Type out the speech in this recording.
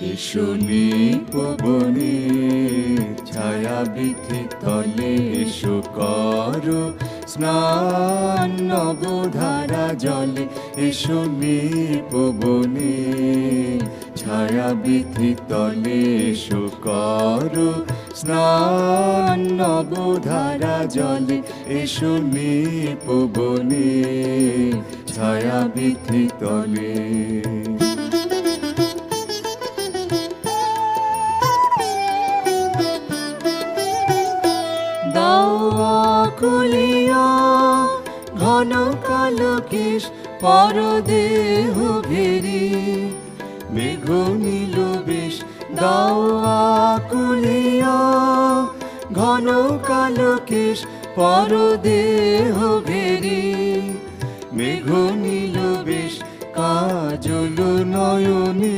এসো নিপবনে ছায়া বৃথি তলে এসো করো স্নান নবধারা জলে এসো নিপবনে ছায়া বৃথি তলে এসো করো স্নান নবধারা জলে এসো নিপবনে ছায়া বৃথি তলে। খুলিয়া ঘন কালো কেশ পরদেহ ঘেরি মেঘ নীল বেশ দাও আকুলিয়া ঘন কালো কেশ পরদেহ ঘেরি মেঘ নীল বেশ কাজল নয়নে